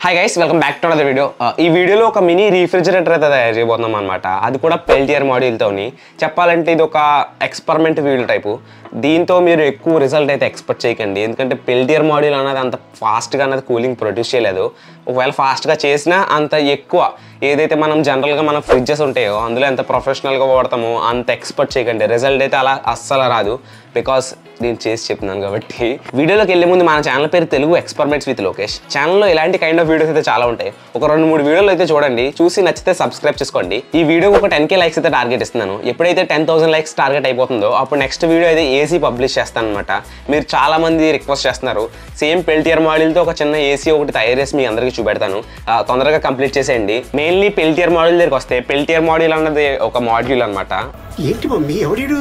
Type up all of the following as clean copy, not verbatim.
Hi guys, welcome back to another video. ఈ వీడియోలో ఒక మినీ రీఫ్రిజిరేటర్ అయితే తయారు చేయబోతున్నాం అనమాట. అది కూడా పెల్టియర్ మాడ్యూల్తోని. చెప్పాలంటే ఇది ఒక ఎక్స్పెరిమెంట్ వీడియో టైపు. దీంతో మీరు ఎక్కువ రిజల్ట్ అయితే ఎక్స్పెక్ట్ చేయకండి, ఎందుకంటే పెల్టియర్ మాడ్యూల్ అనేది అంత ఫాస్ట్గా అనేది కూలింగ్ ప్రొడ్యూస్ చేయలేదు. ఒకవేళ ఫాస్ట్గా చేసినా అంత ఎక్కువ ఏదైతే మనం జనరల్గా మన ఫ్రిడ్జెస్ ఉంటాయో అందులో ఎంత ప్రొఫెషనల్గా వాడతామో అంత ఎక్స్పెక్ట్ చేయకండి. రిజల్ట్ అయితే అలా అస్సలు రాదు, బికాస్ నేను చేసి చెప్తున్నాను కాబట్టి. వీడియోలోకి వెళ్ళే ముందు మన ఛానల్ పేరు తెలుగు ఎక్స్పెరిమెంట్స్ విత్ లోకేష్. ఛానల్లో ఇలాంటి కైండ్ ఆఫ్ వీడియోస్ అయితే చాలా ఉంటాయి. ఒక 2-3 వీడియోలు అయితే చూడండి, చూసి నచ్చితే సబ్స్క్రైబ్ చేసుకోండి. ఈ వీడియోకి ఒక 10K లైక్స్ అయితే టార్గెట్ ఇస్తున్నాను. ఎప్పుడైతే 10,000 లైక్స్ టార్గెట్ అయిపోతుందో అప్పుడు నెక్స్ట్ వీడియో అయితే ఏసీ పబ్లిష్ చేస్తాను అనమాట. మీరు చాలా మంది రిక్వెస్ట్ చేస్తున్నారు, సేమ్ పెల్టియర్ మాడ్యూల్తో ఒక చిన్న ఏసీ ఒకటి తయారు చేసి మీ అందరికీ చూపెడతాను. తొందరగా కంప్లీట్ చేసేయండి. మెయిన్లీ పెల్టియర్ మాడ్యూల్ దగ్గరికి వస్తే, పెల్టియర్ మాడ్యూల్ అన్నది ఒక మాడ్యూల్ అనమాట. ఏంటి మమ్మీ ఎవడు?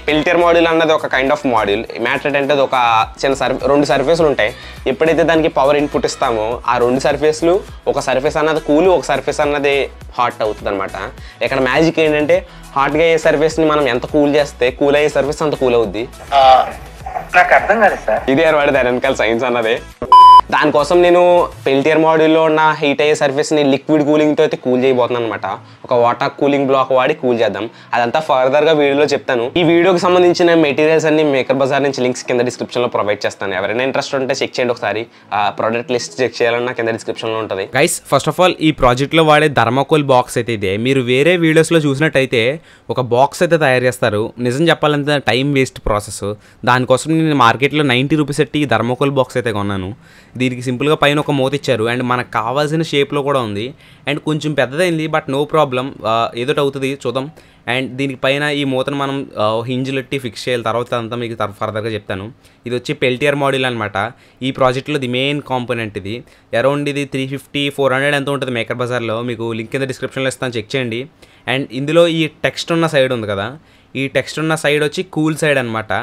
పెల్టియర్ మాడ్యూల్ అన్నది ఒక కైండ్ ఆఫ్ మాడ్యూల్. మ్యాటర్ అంటే ఒక చిన్న రెండు సర్ఫేస్లు ఉంటాయి. ఎప్పుడైతే దానికి పవర్ ఇన్పుట్ ఇస్తామో ఆ 2 సర్ఫేస్లు, ఒక సర్ఫేస్ అన్నది కూల్, ఒక సర్ఫేస్ అన్నది హాట్ అవుతుంది అనమాట. ఇక్కడ మ్యాజిక్ ఏంటంటే, హాట్గా అయ్యే సర్ఫేస్ని మనం ఎంత కూల్ చేస్తే కూల్ అయ్యే సర్ఫేస్ అంత కూల్ అవుద్ది. నాకు అర్థం కాలేదు సార్. ఇదే అనమాట దాని వెనకాల సైన్స్ అన్నది. దానికోసం నేను పెల్టియర్ మాడ్యూల్లో ఉన్న హీట్ అయ్యే సర్ఫేస్ని లిక్విడ్ కూలింగ్తో అయితే కూల్ చేయబోతున్నాను అనమాట. ఒక వాటర్ కూలింగ్ బ్లాక్ వాడి కూల్ చేద్దాం. అదంతా ఫర్దర్గా వీడియోలో చెప్తాను. ఈ వీడియోకి సంబంధించిన మెటీరియల్స్ అన్ని మేకర్ బజార్ నుంచి లింక్స్ కింద డిస్క్రిప్షన్లో ప్రొవైడ్ చేస్తాను. ఎవరైనా ఇంట్రెస్ట్ ఉంటే చెక్ చేయండి ఒకసారి. ప్రోడక్ట్ లిస్ట్ చెక్ చేయాలన్నా కింద డిస్క్రిప్షన్లో ఉంటుంది. గైస్, ఫస్ట్ ఆఫ్ ఆల్ ఈ ప్రాజెక్ట్లో వాడే థర్మాకోల్ బాక్స్ అయితే ఇదే. మీరు వేరే వీడియోస్లో చూసినట్టయితే ఒక బాక్స్ అయితే తయారు చేస్తారు. నిజం చెప్పాలంటే టైం వేస్ట్ ప్రాసెస్. దానికోసం నేను మార్కెట్లో 90 రూపీస్ పెట్టి ఈ థర్మాకోల్ బాక్స్ అయితే కొన్నాను. దీనికి సింపుల్గా పైన ఒక మూత ఇచ్చారు, అండ్ మనకు కావాల్సిన షేప్లో కూడా ఉంది, అండ్ కొంచెం పెద్దదైంది, బట్ నో ప్రాబ్లం, ఏదోటి అవుతుంది చూద్దాం. అండ్ దీనికి పైన ఈ మూతను మనం హింజ్లెట్టి ఫిక్స్ చేయాలి. తర్వాత అంతా మీకు ఫర్దర్గా చెప్తాను. ఇది వచ్చి పెల్టియర్ మాడ్యూల్ అనమాట. ఈ ప్రాజెక్ట్లో ది మెయిన్ కాంపోనెంట్ ఇది. అరౌండ్ ఇది 350-400 ఎంత ఉంటుంది మేకర్ బజార్లో. మీకు లింక్ కింద డిస్క్రిప్షన్లో ఇస్తాను, చెక్ చేయండి. అండ్ ఇందులో ఈ టెక్స్ట్ ఉన్న సైడ్ ఉంది కదా, ఈ టెక్స్ట్ ఉన్న సైడ్ వచ్చి కూల్ సైడ్ అనమాట.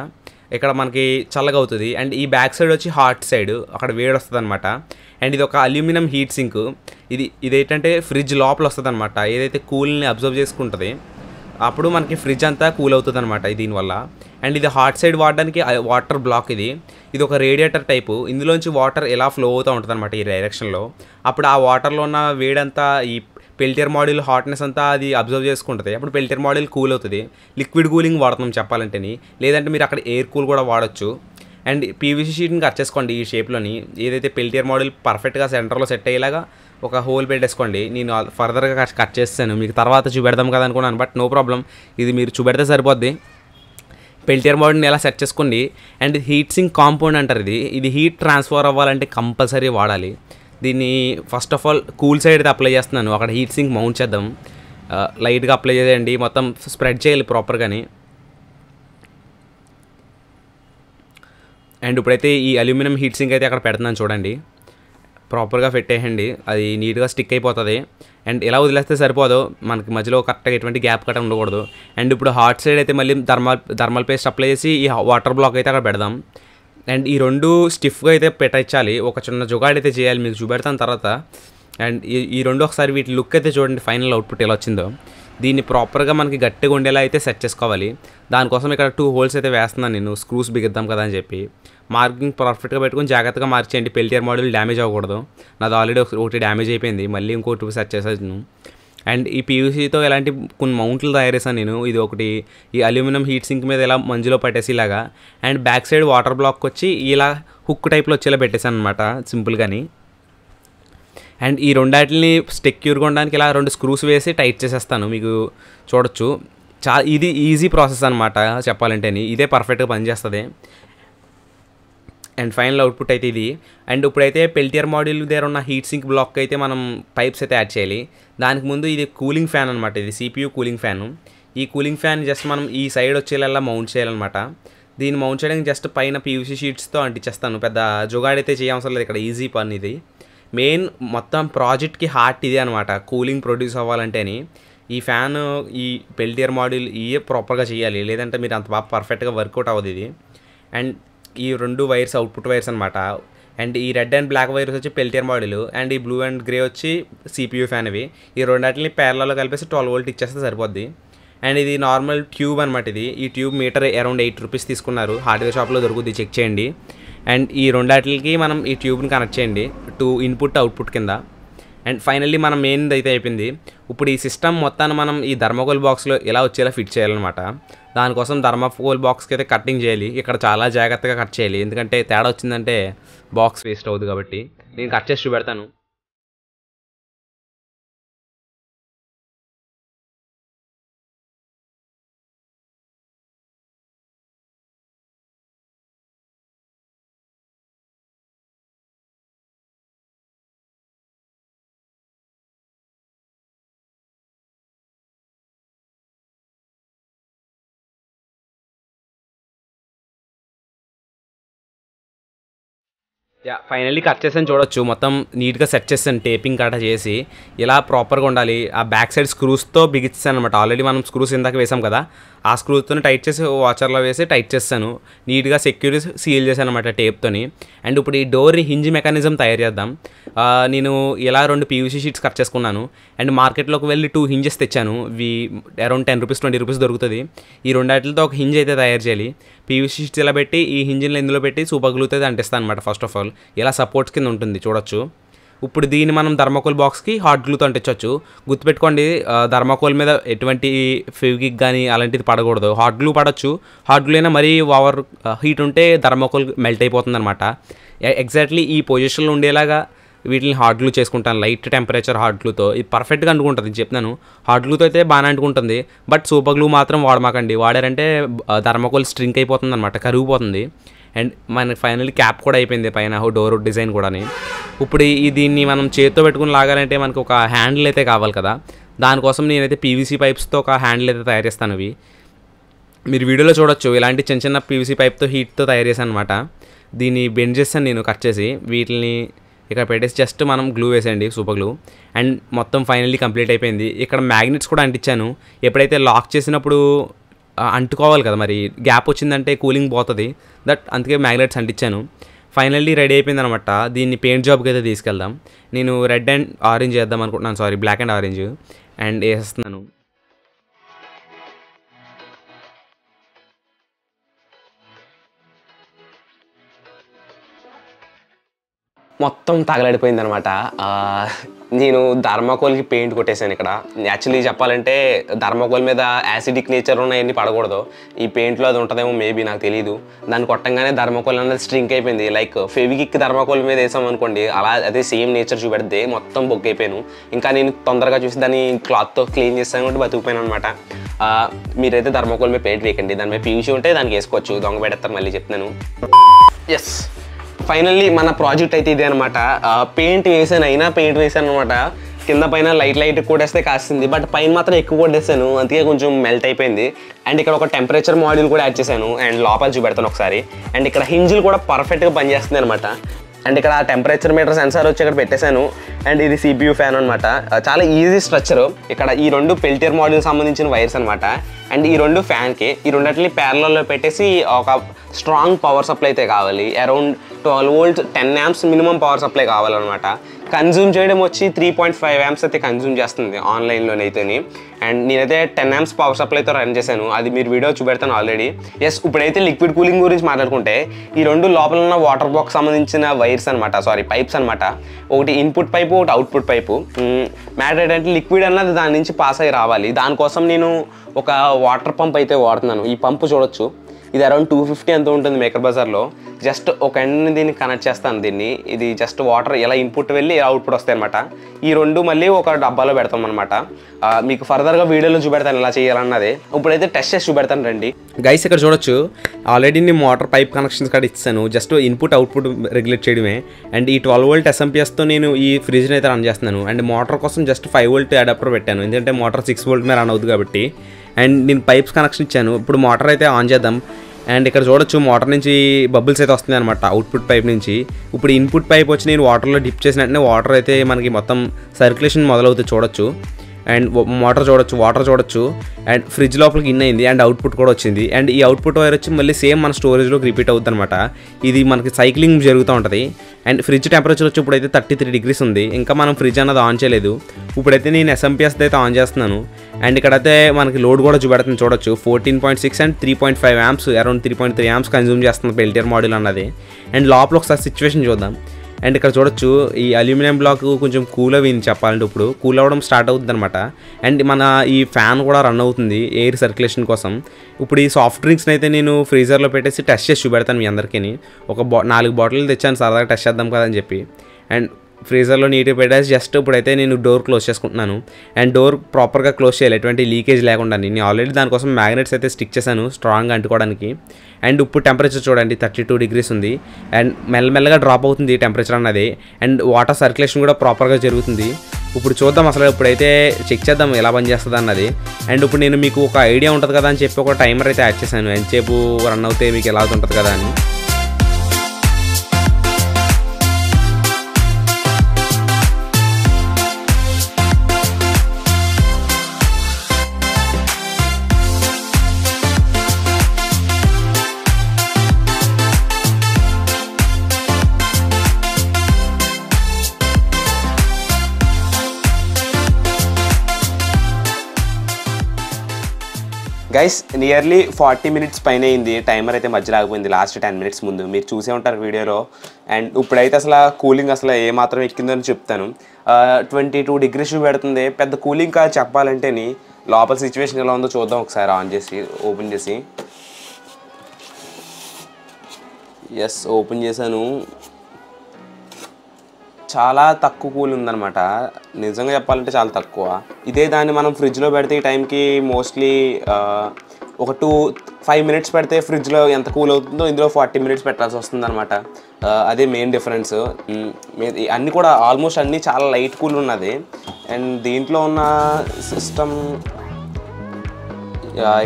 ఇక్కడ మనకి చల్లగా అవుతుంది. అండ్ ఈ బ్యాక్ సైడ్ వచ్చి హాట్ సైడ్, అక్కడ వేడి వస్తుంది అనమాట. అండ్ ఇది ఒక అల్యూమినియం హీట్ సింక్. ఇదేంటంటే ఫ్రిడ్జ్ లోపల వస్తుంది అనమాట. ఏదైతే కూల్ని అబ్జర్వ్ చేసుకుంటుంది అప్పుడు మనకి ఫ్రిడ్జ్ అంతా కూల్ అవుతుంది అనమాట దీనివల్ల. అండ్ ఇది హాట్ సైడ్ వాడడానికి వాటర్ బ్లాక్. ఇది ఒక రేడియేటర్ టైపు. ఇందులోంచి వాటర్ ఎలా ఫ్లో అవుతూ ఉంటుంది అనమాట ఈ డైరెక్షన్లో. అప్పుడు ఆ వాటర్లో ఉన్న వేడంతా ఈ పెల్టియర్ మాడ్యూల్ హాట్నెస్ అంతా అది అబ్జర్వ్ చేసుకుంటుంది. అప్పుడు పెల్టియర్ మాడ్యూల్ కూల్ అవుతుంది. లిక్విడ్ కూలింగ్ వాడుతున్నాం చెప్పాలంటేని, లేదంటే మీరు అక్కడ ఎయిర్ కూల్ కూడా వాడచ్చు. అండ్ పీవీసీ షీట్ని కట్ చేసుకోండి ఈ షేప్లోని. ఏదైతే పెల్టియర్ మాడ్యూల్ పర్ఫెక్ట్గా సెంటర్లో సెట్ అయ్యేలాగా ఒక హోల్ పెట్టేసుకోండి. నేను ఫర్దర్గా కట్ చేస్తాను, మీకు తర్వాత చూపెడదాం కదా అనుకున్నాను, బట్ నో ప్రాబ్లం, ఇది మీరు చూపెడితే సరిపోద్ది. పెల్టియర్ మాడ్యూల్ని ఎలా సెట్ చేసుకోండి. అండ్ హీట్ సింక్ కాంపౌండ్ అంటారు. ఇది హీట్ ట్రాన్స్ఫర్ అవ్వాలంటే కంపల్సరీ వాడాలి. దీన్ని first of all cool side అయితే అప్లై చేస్తున్నాను. అక్కడ హీట్ సింక్ మౌంట్ చేద్దాం. లైట్గా అప్లై చేయండి, మొత్తం స్ప్రెడ్ చేయాలి ప్రాపర్గాని. అండ్ ఇప్పుడైతే ఈ అల్యూమినియం హీట్ సింక్ అయితే అక్కడ పెడుతున్నాను చూడండి. ప్రాపర్గా పెట్టేయండి, అది నీట్గా స్టిక్ అయిపోతుంది. అండ్ ఎలా వదిలేస్తే సరిపోదు, మనకి మధ్యలో కరెక్ట్గా ఎటువంటి గ్యాప్ కట్ట ఉండకూడదు. అండ్ ఇప్పుడు హాట్ సైడ్ అయితే మళ్ళీ థర్మల్ పేస్ట్ అప్లై చేసి ఈ వాటర్ బ్లాక్ అయితే అక్కడ పెడదాం. అండ్ ఈ 2 స్టిఫ్గా అయితే పెట్టించాలి. ఒక చిన్న జుగాడైతే చేయాలి, మీకు చూపెడతాను తర్వాత. అండ్ ఈ 2 ఒకసారి వీటి లుక్ అయితే చూడండి, ఫైనల్ అవుట్పుట్ ఎలా వచ్చిందో. దీన్ని ప్రాపర్గా మనకి గట్టిగా ఉండేలా అయితే సెట్ చేసుకోవాలి. దానికోసం ఇక్కడ 2 హోల్స్ అయితే వేస్తున్నాను నేను, స్క్రూస్ బిగిద్దాం కదా అని చెప్పి. మార్కింగ్ పర్ఫెక్ట్గా పెట్టుకుని జాగ్రత్తగా మార్చేయండి, పెల్టియర్ మాడ్యూల్ డ్యామేజ్ అవ్వకూడదు. నాది ఆల్రెడీ ఒకటి డ్యామేజ్ అయిపోయింది, మళ్ళీ ఇంకోటి సెట్ చేసాను. అండ్ ఈ పీవీసీతో ఇలాంటి కొన్ని మౌంట్లు తయారు చేశాను నేను. ఇది ఒకటి ఈ అల్యూమినియం హీట్ సింక్ మీద ఇలా మంజులో పట్టేసి ఇలాగా. And back side water black వచ్చి ఇలా హుక్ టైప్లో వచ్చేలా పెట్టేశాను అనమాట సింపుల్గాని. అండ్ ఈ రెండాటిని సెక్యూర్గా ఉండడానికి ఇలా 2 స్క్రూస్ వేసి టైట్ చేసేస్తాను, మీకు చూడొచ్చు. ఇది ఈజీ ప్రాసెస్ అనమాట చెప్పాలంటేని. ఇదే పర్ఫెక్ట్గా పనిచేస్తుంది. అండ్ ఫైనల్ అవుట్పుట్ అయితే ఇది. అండ్ ఇప్పుడైతే పెల్టియర్ మాడ్యూల్ దగ్గర ఉన్న హీట్ సింక్ బ్లాక్ అయితే మనం పైప్స్ అయితే యాడ్ చేయాలి. దానికి ముందు ఇది కూలింగ్ ఫ్యాన్ అనమాట, ఇది CPU కూలింగ్ ఫ్యాను. ఈ కూలింగ్ ఫ్యాన్ జస్ట్ మనం ఈ సైడ్ వచ్చేలా మౌంట్ చేయాలన్నమాట. దీన్ని మౌంట్ చేయడానికి జస్ట్ పైన PVC షీట్స్తో అంటించేస్తాను. పెద్ద జుగాడైతే చేయవసరం లేదు, ఇక్కడ ఈజీ పని ఇది. మెయిన్ మొత్తం ప్రాజెక్ట్కి హార్ట్ ఇది అనమాట, కూలింగ్ ప్రొడ్యూస్ అవ్వాలంటేని. ఈ ఫ్యాన్ ఈ పెల్టియర్ మాడ్యూల్ ఇవే ప్రాపర్గా చేయాలి, లేదంటే మీరు అంత బాగా పర్ఫెక్ట్గా వర్కౌట్ అవ్వదు ఇది. అండ్ ఈ 2 వైర్స్ అవుట్పుట్ వైర్స్ అనమాట. అండ్ ఈ రెడ్ అండ్ బ్లాక్ వైర్స్ వచ్చి పెల్టియర్ మాడ్యూల్, అండ్ ఈ బ్లూ అండ్ గ్రే వచ్చి CPU ఫ్యాన్. ఇవి ఈ రెండాటిని ప్యారలలో కలిపేసి 12 వోల్ట్ ఇచ్చేస్తే సరిపోద్ది. అండ్ ఇది నార్మల్ ట్యూబ్ అనమాట. ఈ ట్యూబ్ మీటర్ అరౌండ్ 8 రూపీస్ తీసుకున్నారు, హార్డ్వేర్ షాప్లో దొరుకుతుంది, చెక్ చేయండి. అండ్ ఈ రెండాటికి మనం ఈ ట్యూబ్ని కనెక్ట్ చేయండి టు ఇన్పుట్ అవుట్పుట్ కింద. అండ్ ఫైనల్లీ మనం మెయిన్ అయితే అయిపోయింది. ఇప్పుడు ఈ సిస్టమ్ మొత్తాన్ని మనం ఈ థర్మాకోల్ బాక్స్లో ఎలా వచ్చేలా ఫిట్ చేయాలన్నమాట. దానికోసం థర్మాకోల్ బాక్స్కి అయితే కట్టింగ్ చేయాలి. ఇక్కడ చాలా జాగ్రత్తగా కట్ చేయాలి, ఎందుకంటే తేడా వచ్చిందంటే బాక్స్ వేస్ట్ అవుతుంది కాబట్టి. నేను కట్ చేసి చూపెడతాను. ఫైనల్లీ కట్ చేసాను చూడొచ్చు. మొత్తం నీట్గా సెట్ చేస్తాను, టేపింగ్ కట్ట చేసి ఇలా ప్రాపర్గా ఉండాలి. ఆ బ్యాక్ సైడ్ స్క్రూస్తో బిగిస్తాను అనమాట. ఆల్రెడీ మనం స్క్రూస్ ఇందాక వేసాం కదా, ఆ స్క్రూస్తో టైట్ చేసి వాచర్లో వేసి టైట్ చేస్తాను. నీట్గా సెక్యూర్ సీల్ చేశాను అనమాట టేప్తోని. అండ్ ఇప్పుడు ఈ డోర్ హింజ్ మెకానిజం తయారు చేద్దాం. నేను ఇలా 2 పీవీసీ షీట్స్ కట్ చేసుకున్నాను. అండ్ మార్కెట్లోకి వెళ్ళి 2 హింజెస్ తెచ్చాను. ఇవి అరౌండ్ 10 రూపీస్ 20 రూపీస్ దొరుకుతుంది. ఈ రెండాటితో ఒక హింజ్ అయితే తయారు చేయాలి. పీవీసీ షీట్స్ ఇలా పెట్టి ఈ హింజిని ఇందులో పెట్టి సూపర్ గ్లూతో అంటిస్తాను అనమాట. ఫస్ట్ ఆఫ్ ఆల్ ఇలా సపోర్ట్స్ కింద ఉంటుంది చూడొచ్చు. ఇప్పుడు దీన్ని మనం థర్మాకోల్ బాక్స్కి హాట్ గ్లూతో అంటించవచ్చు. గుర్తుపెట్టుకోండి, థర్మాకోల్ మీద ఎటువంటి ఫెవికిక్ కానీ అలాంటిది పడకూడదు. హాట్ గ్లూ పడవచ్చు. హాట్ గ్లూ అయినా మరీ ఓవర్ హీట్ ఉంటే థర్మాకోల్ మెల్ట్ అయిపోతుంది అనమాట. ఎగ్జాక్ట్లీ ఈ పొజిషన్లో ఉండేలాగా వీటిని హాట్ గ్లూ చేసుకుంటాను. లైట్ టెంపరేచర్ హాట్ గ్లూతో ఇది పర్ఫెక్ట్గా అంటుకుంటుంది. చెప్తున్నాను, హాట్ గ్లూతో అయితే బాగానే అంటుకుంటుంది. బట్ సూపర్ గ్లూ మాత్రం వాడమాకండి. వాడారంటే థర్మాకోల్ స్ట్రింక్ అయిపోతుంది అనమాట, కరిగిపోతుంది. అండ్ మనకి ఫైనల్లీ క్యాప్ కూడా అయిపోయింది పైన డోర్ డిజైన్ కూడా. ఇప్పుడు దీన్ని మనం చేతితో పెట్టుకుని లాగాలంటే మనకు ఒక హ్యాండిల్ అయితే కావాలి కదా. దానికోసం నేనైతే పీవీసీ పైప్స్తో ఒక హ్యాండిల్ అయితే తయారు చేస్తాను. ఇవి మీరు వీడియోలో చూడొచ్చు. ఇలాంటి చిన్న చిన్న పీవీసీ పైప్తో హీట్తో తయారు చేశాను అనమాట. దీన్ని బెండ్ చేస్తాను నేను కట్ చేసి. వీటిని ఇక్కడ పెట్టేసి జస్ట్ మనం గ్లూ వేసేయండి, సూపర్ గ్లూ. అండ్ మొత్తం ఫైనల్లీ కంప్లీట్ అయిపోయింది. ఇక్కడ మ్యాగ్నెట్స్ కూడా అంటించాను. ఎప్పుడైతే లాక్ చేసినప్పుడు అంటుకోవాలి కదా, మరి గ్యాప్ వచ్చిందంటే కూలింగ్ పోతుంది. అందుకే మ్యాగ్నెట్స్ అంటించాను. ఫైనల్లీ రెడీ అయిపోయింది అనమాట. దీన్ని పెయింట్ జాబ్కి అయితే తీసుకెళ్దాం. నేను రెడ్ అండ్ ఆరెంజ్ చేద్దాం అనుకుంటున్నాను, sorry black and orange. And వేసేస్తున్నాను. మొత్తం తగలడిపోయింది అనమాట. నేను థర్మాకోల్కి పెయింట్ కొట్టేశాను ఇక్కడ. యాక్చువల్లీ చెప్పాలంటే థర్మాకోల్ మీద యాసిడిక్ నేచర్ ఉన్నాయన్నీ పడకూడదు. ఈ పెయింట్లో అది ఉంటుందేమో మేబీ, నాకు తెలియదు. దాన్ని కొట్టంగానే థర్మాకోల్ అనేది స్ట్రింక్ అయిపోయింది. లైక్ ఫెవికిక్ థర్మాకోల్ మీద వేసాం అనుకోండి, అలా అదే సేమ్ నేచర్ చూపెడితే మొత్తం బొగ్ అయిపోయాను. ఇంకా నేను తొందరగా చూసి దాన్ని క్లాత్తో క్లీన్ చేస్తాను కాబట్టి బతికిపోయాను అనమాట. మీరైతే థర్మాకోల్ మీద పెయింట్ వేయకండి. దాని మీద పీవీసీ ఉంటే దానికి వేసుకోవచ్చు. దొంగ పెడతారు మళ్ళీ చెప్తున్నాను. ఎస్, ఫైనల్లీ మన ప్రాజెక్ట్ అయితే ఇదే అనమాట. పెయింట్ వేసాను, అయినా పెయింట్ వేసాను అనమాట. కింద పైన లైట్ కొట్టేస్తే కాస్తుంది, బట్ పైన మాత్రం ఎక్కువ కొట్టేసాను, అందుకే కొంచెం మెల్ట్ అయిపోయింది. అండ్ ఇక్కడ ఒక టెంపరేచర్ మాడ్యూల్ కూడా యాడ్ చేశాను. అండ్ లోపల చూపెడతాను ఒకసారి. అండ్ ఇక్కడ హింజిల్ కూడా పర్ఫెక్ట్గా పనిచేస్తుంది అనమాట. అండ్ ఇక్కడ టెంపరేచర్ మీటర్ సెన్సార్ వచ్చి ఇక్కడ పెట్టేశాను. అండ్ ఇది CPU ఫ్యాన్ అనమాట. చాలా ఈజీ స్ట్రక్చర్. ఇక్కడ ఈ 2 పెల్టియర్ మాడ్యూల్ సంబంధించిన వైర్స్ అనమాట. అండ్ ఈ 2 ఫ్యాన్కి ఈ రెండింటిని ప్యారలల్లో పెట్టేసి ఒక స్ట్రాంగ్ పవర్ సప్లై అయితే కావాలి. Around 12 volts 10 amps minimum power supply కావాలన్నమాట. కన్జ్యూమ్ చేయడం వచ్చి 3.5 amps అయితే కన్జ్యూమ్ చేస్తుంది ఆన్లైన్లోనైతేని. అండ్ నేనైతే 10 amps పవర్ సప్లైతో రన్ చేశాను. అది మీరు వీడియో చూపెడతాను ఆల్రెడీ. ఎస్, ఇప్పుడైతే లిక్విడ్ కూలింగ్ గురించి మాట్లాడుకుంటే ఈ 2 లోపల ఉన్న వాటర్ బాక్స్ సంబంధించిన వైర్స్ అనమాట, సారీ పైప్స్ అనమాట. ఒకటి ఇన్పుట్ పైపు, ఒకటి అవుట్పుట్ పైపు. మ్యాటర్ ఏంటంటే లిక్విడ్ అన్నది దాని నుంచి పాస్ అయ్యి రావాలి. దానికోసం నేను ఒక వాటర్ పంప్ అయితే వాడుతున్నాను. ఈ పంపు చూడొచ్చు, ఇది అరౌండ్ 250 ఎంత ఉంటుంది మేకర్ బజార్లో. జస్ట్ ఒక ఎండ్ని దీన్ని కనెక్ట్ చేస్తాను. దీన్ని ఇది జస్ట్ వాటర్ ఎలా ఇన్పుట్ వెళ్ళి ఎలా అవుట్పుట్ వస్తాయి అనమాట. ఈ 2 మళ్ళీ ఒక డబ్బాలో పెడతాం అనమాట. మీకు ఫర్దర్గా వీడియోలో చూపెడతాను ఎలా చేయాలన్నది. ఇప్పుడైతే టెస్ట్ చేసి చూపెడతాను రండి. గైస్ ఇక్కడ చూడొచ్చు, ఆల్రెడీ నేను మోటార్ పైప్ కనెక్షన్స్ కూడా ఇస్తాను. జస్ట్ ఇన్పుట్ అవుట్పుట్ రెగ్యులేట్ చేయడమే. అండ్ ఈ 12 volt SMPSతో నేను ఈ ఫ్రిడ్జ్ని అయితే రన్ చేస్తున్నాను. అండ్ మోటార్ కోసం జస్ట్ 5 volt అడాప్టర్ పెట్టాను, ఎందుకంటే మోటార్ 6 volt మీద రన్ అవుతుంది కాబట్టి. అండ్ నేను పైప్స్ కనెక్షన్ ఇచ్చాను. ఇప్పుడు మోటార్ అయితే ఆన్ చేద్దాం. అండ్ ఇక్కడ చూడొచ్చు, మోటార్ నుంచి బబుల్స్ అయితే వస్తున్నాయి అనమాట అవుట్పుట్ పైప్ నుంచి. ఇప్పుడు ఇన్పుట్ పైప్ వచ్చి నేను వాటర్లో డిప్ చేసిన వెంటనే వాటర్ అయితే మనకి మొత్తం సర్క్యులేషన్ మొదలవుతుంది చూడొచ్చు. అండ్ వాటర్ చూడొచ్చు. అండ్ ఫ్రిడ్జ్ లోపలికి ఇన్ అయింది. అండ్ అవుట్పుట్ కూడా వచ్చింది. అండ్ ఈ అవుట్పుట్ వైర్ వచ్చి మళ్ళీ సేమ్ మన స్టోరేజ్లోకి రిపీట్ అవుతుంది అనమాట. ఇది మనకి సైక్లింగ్ జరుగుతూ ఉంటుంది. అండ్ ఫ్రిడ్జ్ టెంపరేచర్ వచ్చి ఇప్పుడైతే 33 degrees ఉంది. ఇంకా మనం ఫ్రిడ్జ్ అన్నది ఆన్ చేయలేదు. ఇప్పుడైతే నేను SMPS అయితే ఆన్ చేస్తున్నాను. అండ్ ఇక్కడైతే మనకి లోడ్ కూడా చూపెడుతుంది చూడొచ్చు. 14.6 and 3.5 amps, around 3.3 amps consume చేస్తుంది పెల్టియర్ మాడ్యూల్ అన్నది. అండ్ లోపల ఒకసారి సిచ్యువేషన్ చూద్దాం. అండ్ ఇక్కడ చూడొచ్చు ఈ అల్యూమినియం బ్లాక్ కొంచెం కూల్ అయింది చెప్పాలంటే, ఇప్పుడు కూల్ అవ్వడం స్టార్ట్ అవుతుంది అనమాట. అండ్ మన ఈ ఫ్యాన్ కూడా రన్ అవుతుంది ఎయిర్ సర్క్యులేషన్ కోసం. ఇప్పుడు ఈ సాఫ్ట్ డ్రింక్స్ని అయితే నేను ఫ్రీజర్లో పెట్టేసి టెస్ట్ చేసి చూపెడతాను మీ అందరికీ. ఒక 4 బాటిల్ తెచ్చాను సరదాగా టెస్ట్ చేద్దాం కదా అని చెప్పి. అండ్ ఫ్రీజర్లో నీట్గా పెట్టేసి జస్ట్ ఇప్పుడైతే నేను డోర్ క్లోజ్ చేసుకుంటున్నాను. అండ్ డోర్ ప్రాపర్గా క్లోజ్ చేయాలి, ఎటువంటి లీకేజ్ లేకుండా. నేను ఆల్రెడీ దానికోసం మ్యాగ్నెట్స్ అయితే స్టిక్ చేశాను స్ట్రాంగ్గా అంటుకోవడానికి. అండ్ ఇప్పుడు టెంపరేచర్ చూడండి 32 degrees ఉంది. అండ్ మెల్లమెల్లగా డ్రాప్ అవుతుంది టెంపరేచర్ అన్నది. అండ్ వాటర్ సర్క్యులేషన్ కూడా ప్రాపర్గా జరుగుతుంది. ఇప్పుడు చూద్దాం అసలు ఇప్పుడైతే చెక్ చేద్దాం ఎలా పనిచేస్తుంది అన్నది. అండ్ ఇప్పుడు నేను మీకు ఒక ఐడియా ఉంటుంది కదా అని చెప్పి ఒక టైమర్ అయితే యాడ్ చేశాను, ఎంతసేపు రన్ అవుతే మీకు ఎలా ఉంటుంది కదా అని. గైస్ నియర్లీ 40 minutes పైన అయింది. టైమర్ అయితే మధ్యలో ఆగిపోయింది లాస్ట్ 10 minutes ముందు, మీరు చూసే ఉంటారు వీడియోలో. అండ్ ఇప్పుడైతే అసలు కూలింగ్ అసలు ఏమాత్రం ఎక్కిందని చెప్తాను. 22 degrees పెడుతుంది, పెద్ద కూలింగ్ కాదు చెప్పాలంటేని. లోపల సిచ్యువేషన్ ఎలా ఉందో చూద్దాం ఒకసారి ఆన్ చేసి ఓపెన్ చేసి. ఎస్, ఓపెన్ చేశాను. చాలా తక్కువ కూల్ ఉందన్నమాట, నిజంగా చెప్పాలంటే చాలా తక్కువ. ఇదే దాన్ని మనం ఫ్రిడ్జ్లో పెడితే ఈ టైంకి మోస్ట్లీ ఒక 5 minutes పెడితే ఫ్రిడ్జ్లో ఎంత కూల్ అవుతుందో ఇందులో 40 minutes పెట్టాల్సి వస్తుంది అనమాట. అదే మెయిన్ డిఫరెన్స్. అన్నీ కూడా ఆల్మోస్ట్ అన్నీ చాలా లైట్ కూల్ ఉన్నది. అండ్ దీంట్లో ఉన్న సిస్టమ్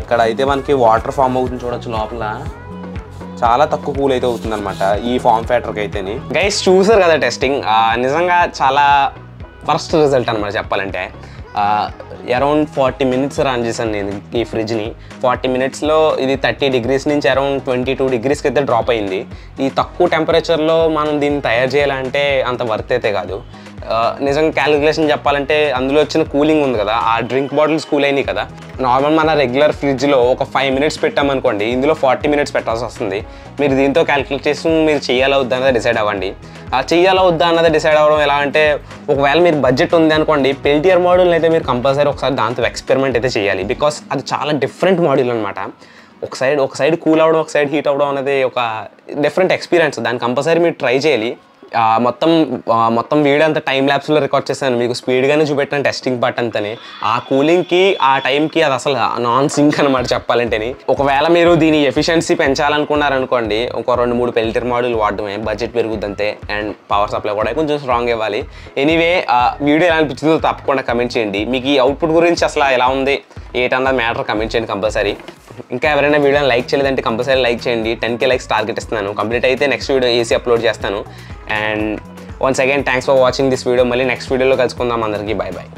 ఇక్కడ అయితే మనకి వాటర్ ఫామ్ అవుతుంది చూడొచ్చు లోపల. చాలా తక్కువ కూల్ అయితే అవుతుంది అనమాట ఈ ఫామ్ ఫ్యాక్టర్కి అయితేని. గైస్ చూసారు కదా టెస్టింగ్, నిజంగా చాలా ఫస్ట్ రిజల్ట్ అనమాట చెప్పాలంటే. అరౌండ్ 40 minutes రన్ చేశాను నేను ఈ ఫ్రిడ్జ్ని. 40 minutesలో ఇది 30 degrees నుంచి అరౌండ్ 22 degreesకి అయితే డ్రాప్ అయింది. ఈ తక్కువ టెంపరేచర్లో మనం దీన్ని తయారు చేయాలంటే అంత వర్త్ అయితే కాదు. నిజంగా క్యాలిక్యులేషన్ చెప్పాలంటే అందులో వచ్చిన కూలింగ్ ఉంది కదా, ఆ డ్రింక్ బాటిల్స్ కూల్ అయినాయి కదా. నార్మల్ మన రెగ్యులర్ ఫ్రిడ్జ్లో ఒక 5 minutes పెట్టామనుకోండి, ఇందులో 40 minutes పెట్టాల్సి వస్తుంది. మీరు దీంతో క్యాలిక్యులేట్ చేసి మీరు చేయాలా వద్దా అన్నది డిసైడ్ అవ్వండి. చేయాలా వద్దా అన్నది డిసైడ్ అవ్వడం ఎలా అంటే, ఒకవేళ మీరు బడ్జెట్ ఉంది అనుకోండి, పెల్టియర్ మోడల్ అయితే మీరు కంపల్సరీ ఒకసారి దాంతో ఎక్స్పెరిమెంట్ అయితే చేయాలి. బికాస్ అది చాలా డిఫరెంట్ మోడల్ అనమాట. ఒక సైడ్ కూల్ అవ్వడం, ఒక సైడ్ హీట్ అవ్వడం అనేది ఒక డిఫరెంట్ ఎక్స్పీరియన్స్. దాన్ని కంపల్సరీ మీరు ట్రై చేయాలి. మొత్తం వీడియో అంతా టైం ల్యాబ్స్లో రికార్డ్ చేశాను, మీకు స్పీడ్గానే చూపెట్టాను టెస్టింగ్ పార్ట్ అంతని. ఆ కూలింగ్కి ఆ టైంకి అది అసలు నాన్ సింక్ అనమాట చెప్పాలంటేని. ఒకవేళ మీరు దీని ఎఫిషియన్సీ పెంచాలనుకున్నారనుకోండి, ఒక 2-3 పెల్టియర్ మోడల్ వాడడమే, బడ్జెట్ పెరుగుద్ది అంతే. అండ్ పవర్ సప్లై కూడా కొంచెం స్ట్రాంగ్ ఇవ్వాలి. ఎనీవే వీడియో ఎలా అనిపించిందో తప్పకుండా కమెంట్ చేయండి. మీకు ఈ అవుట్పుట్ గురించి అసలు ఎలా ఉంది ఏంటన్నది మ్యాటర్ కమెంట్ చేయండి కంపల్సరీ. ఇంకా ఎవరైనా వీడియోని లైక్ చేయలేదంటే కంపల్సరీ లైక్ చేయండి. 10K likes టార్గెట్ ఇస్తున్నాను. కంప్లీట్ అయితే నెక్స్ట్ వీడియో ఏసీ అప్లోడ్ చేస్తాను. And once again thanks for watching this video. మళ్ళీ నెక్స్ట్ వీడియోలో కలుసుకుందాం. అందరికీ బాయ్ బాయ్.